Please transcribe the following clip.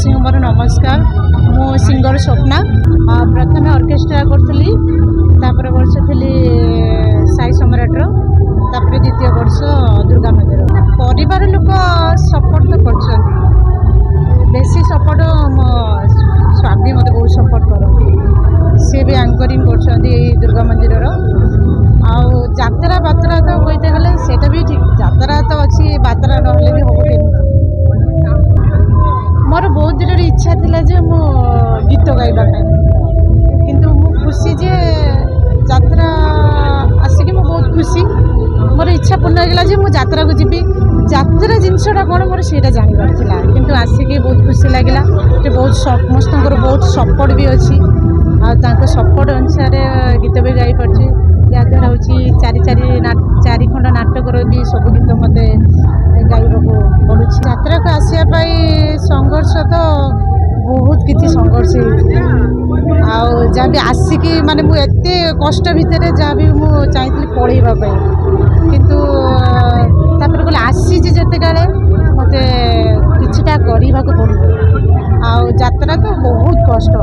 समस्त मोर नमस्कार। मो सिंगर स्वप्ना प्रथम ऑर्केस्ट्रा करी वर्ष थी साई सम्राटर द्वितीय वर्ष दुर्गा मंदिर। परिवार लोक सपोर्ट तो कर बेसी सपोर्ट मो स्वामी मत बहुत सपोर्ट करती सी भी एंकरिंग कर दुर्गा मंदिर आतरा बातरा तो कहते गले सेटा भी ठीक जातरा तो अच्छी बातरा ना भी हम मोर बहुत दिन इच्छा थिला जे मो गीत गाइबा किंतु मु खुशी जे यात्रा आसिक मु बहुत खुशी मोर इच्छा पूर्ण होगा जे मु यात्रा को जीवी यात्रा जिनसटा कौन मोर से जानी पार्थिला किंतु आसिक बहुत खुशी लगिला जे बहुत समस्त बहुत सपोर्ट भी अच्छी आ सपोर्ट अनुसार गीत भी गाई पार्टी जहाँद्वारा हूँ चारि खंड नाटक भी सब गीत मत गाइबा पड़ू। यात्रा को आसापी संघर्ष तो बहुत किसी संघर्ष जहाँ भी आसिक माने मुझे कष्ट भितर जहाँ भी मुझे चाहिए पढ़ाई किंतु गले आसी जिते काले मत किछटा करने पड़ो आ यात्रा तो बहुत कष्ट।